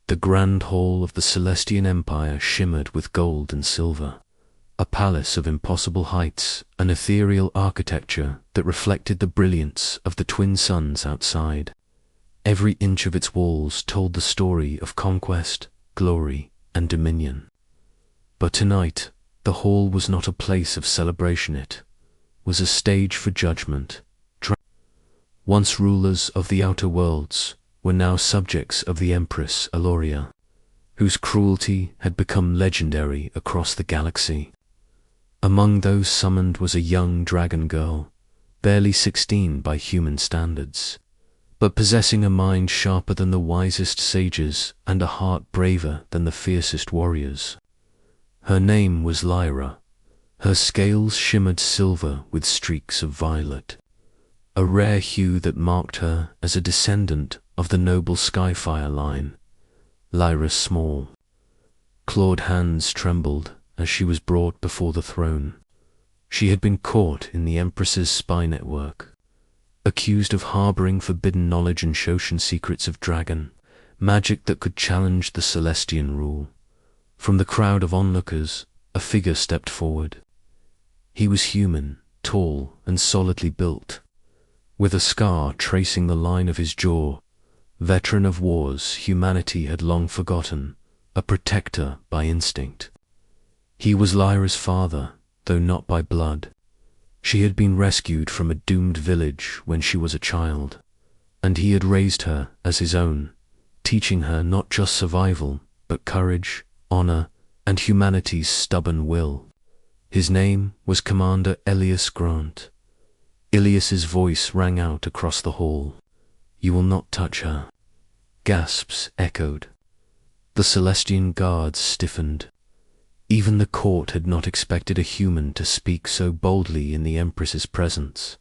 The grand hall of the Celestian Empire shimmered with gold and silver, a palace of impossible heights, an ethereal architecture that reflected the brilliance of the twin suns outside. Every inch of its walls told the story of conquest, glory, and dominion. But tonight, the hall was not a place of celebration, it was a stage for judgment. Once rulers of the outer worlds were now subjects of the Empress Eloria, whose cruelty had become legendary across the galaxy. Among those summoned was a young dragon girl, barely 16 by human standards, but possessing a mind sharper than the wisest sages and a heart braver than the fiercest warriors. Her name was Lyra. Her scales shimmered silver with streaks of violet, a rare hue that marked her as a descendant of the noble Skyfire line. Lyra's small, clawed hands trembled as she was brought before the throne. She had been caught in the Empress's spy network, accused of harboring forbidden knowledge and Shoshin secrets of dragon, magic that could challenge the Celestian rule. From the crowd of onlookers, a figure stepped forward. He was human, tall and solidly built, with a scar tracing the line of his jaw. Veteran of wars humanity had long forgotten, a protector by instinct. He was Lyra's father, though not by blood. She had been rescued from a doomed village when she was a child, and he had raised her as his own, teaching her not just survival, but courage, honor, and humanity's stubborn will. His name was Commander Elias Grant. Ilias's voice rang out across the hall. "You will not touch her." Gasps echoed. The Celestian guards stiffened. Even the court had not expected a human to speak so boldly in the Empress's presence.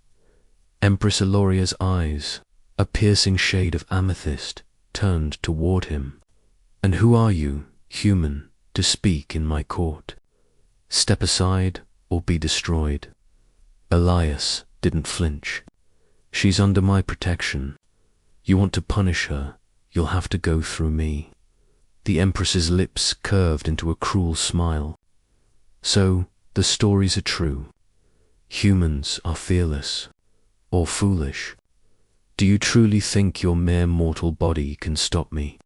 Empress Eloria's eyes, a piercing shade of amethyst, turned toward him. "And who are you, human, to speak in my court? Step aside or be destroyed." Elias didn't flinch. "She's under my protection. You want to punish her, you'll have to go through me." The Empress's lips curved into a cruel smile. "So, the stories are true. Humans are fearless, or foolish. Do you truly think your mere mortal body can stop me?"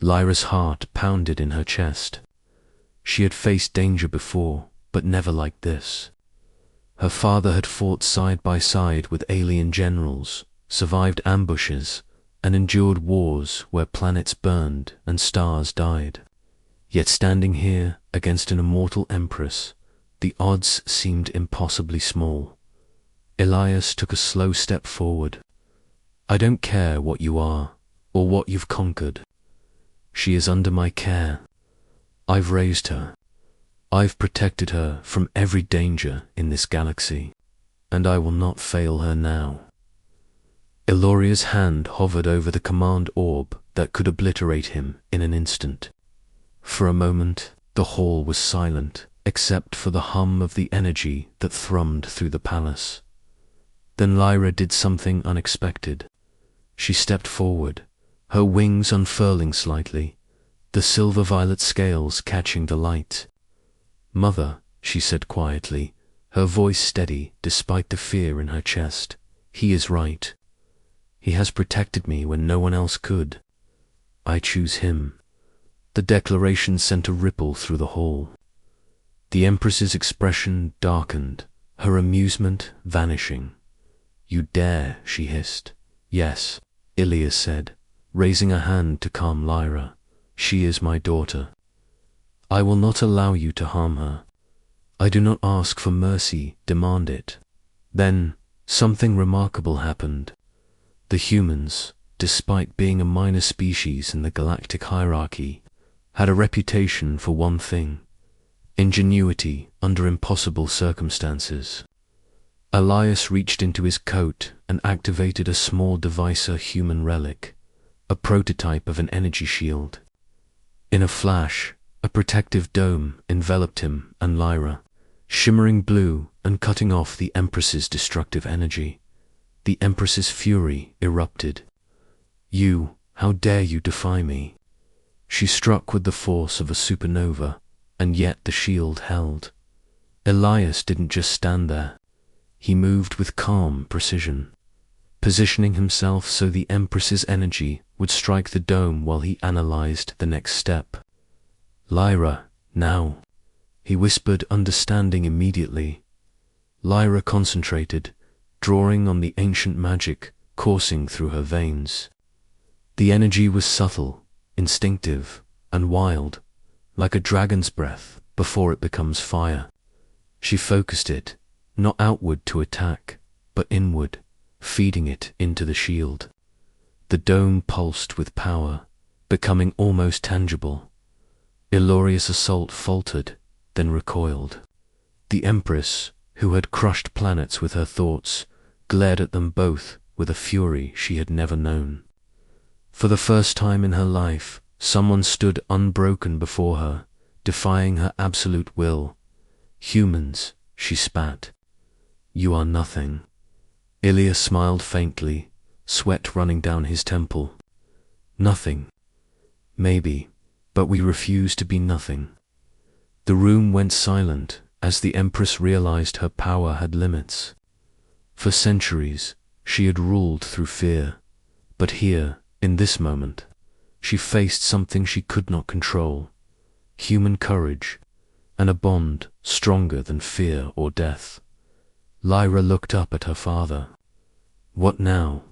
Lyra's heart pounded in her chest. She had faced danger before, but never like this. Her father had fought side by side with alien generals, survived ambushes, and endured wars where planets burned and stars died. Yet standing here against an immortal empress, the odds seemed impossibly small. Elias took a slow step forward. "I don't care what you are, or what you've conquered. She is under my care. I've raised her. I've protected her from every danger in this galaxy, and I will not fail her now." Eloria's hand hovered over the command orb that could obliterate him in an instant. For a moment, the hall was silent, except for the hum of the energy that thrummed through the palace. Then Lyra did something unexpected. She stepped forward, her wings unfurling slightly, the silver-violet scales catching the light. "Mother," she said quietly, her voice steady despite the fear in her chest, "he is right. He has protected me when no one else could. I choose him." The declaration sent a ripple through the hall. The Empress's expression darkened, her amusement vanishing. "You dare," she hissed. "Yes," Ilias said, raising a hand to calm Lyra. "She is my daughter. I will not allow you to harm her. I do not ask for mercy, demand it." Then, something remarkable happened. The humans, despite being a minor species in the galactic hierarchy, had a reputation for one thing: ingenuity under impossible circumstances. Elias reached into his coat and activated a small devicer human relic, a prototype of an energy shield. In a flash, a protective dome enveloped him and Lyra, shimmering blue and cutting off the Empress's destructive energy. The Empress's fury erupted. "You, how dare you defy me?" She struck with the force of a supernova, and yet the shield held. Elias didn't just stand there. He moved with calm precision, positioning himself so the Empress's energy would strike the dome while he analyzed the next step. "Lyra, now," he whispered, understanding immediately. Lyra concentrated, drawing on the ancient magic coursing through her veins. The energy was subtle, instinctive, and wild, like a dragon's breath before it becomes fire. She focused it, not outward to attack, but inward, feeding it into the shield. The dome pulsed with power, becoming almost tangible. Iloria's assault faltered, then recoiled. The Empress, who had crushed planets with her thoughts, glared at them both with a fury she had never known. For the first time in her life, someone stood unbroken before her, defying her absolute will. "Humans," she spat. "You are nothing." Ilya smiled faintly, sweat running down his temple. "Nothing. Maybe, but we refuse to be nothing." The room went silent as the Empress realized her power had limits. For centuries, she had ruled through fear, but here, in this moment, she faced something she could not control: human courage, and a bond stronger than fear or death. Lyra looked up at her father. "What now?"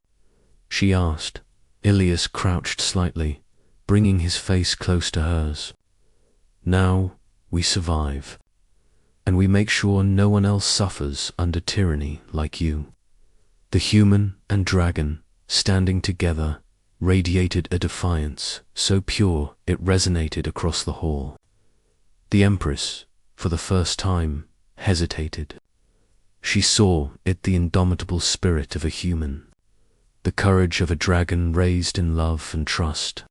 she asked. Ilias crouched slightly, bringing his face close to hers. "Now we survive, and we make sure no one else suffers under tyranny like you." The human and dragon, standing together, radiated a defiance so pure it resonated across the hall. The Empress, for the first time, hesitated. She saw it the indomitable spirit of a human, the courage of a dragon raised in love and trust,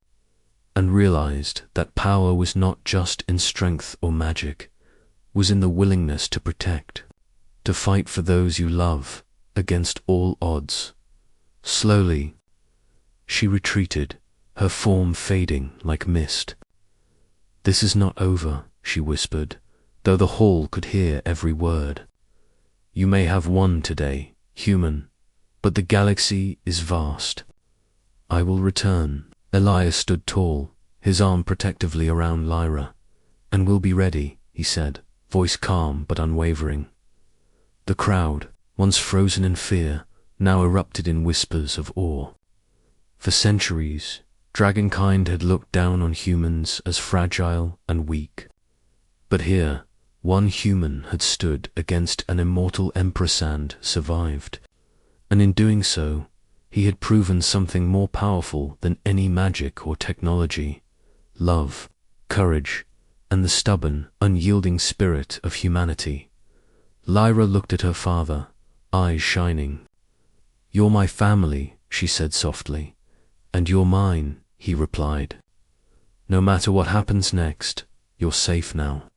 and realized that power was not just in strength or magic, was in the willingness to protect, to fight for those you love against all odds. Slowly, she retreated, her form fading like mist. "This is not over," she whispered, though the hall could hear every word. "You may have won today, human, but the galaxy is vast. I will return." Elias stood tall, his arm protectively around Lyra. "And we'll be ready," he said, voice calm but unwavering. The crowd, once frozen in fear, now erupted in whispers of awe. For centuries, dragonkind had looked down on humans as fragile and weak. But here, one human had stood against an immortal Empress and survived. And in doing so, he had proven something more powerful than any magic or technology: love, courage, and the stubborn, unyielding spirit of humanity. Lyra looked at her father, eyes shining. "You're my family," she said softly. "And you're mine," he replied. "No matter what happens next, you're safe now."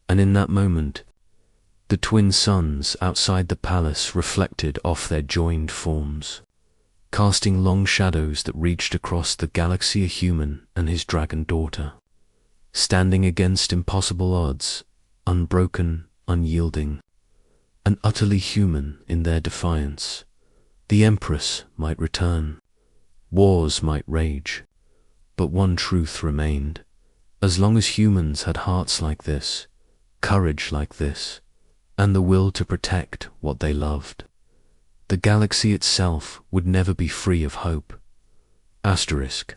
And in that moment, the twin suns outside the palace reflected off their joined forms, casting long shadows that reached across the galaxy. A human and his dragon daughter, standing against impossible odds, unbroken, unyielding, and utterly human in their defiance. The Empress might return, wars might rage, but one truth remained: as long as humans had hearts like this, courage like this, and the will to protect what they loved, the galaxy itself would never be free of hope. Asterisk.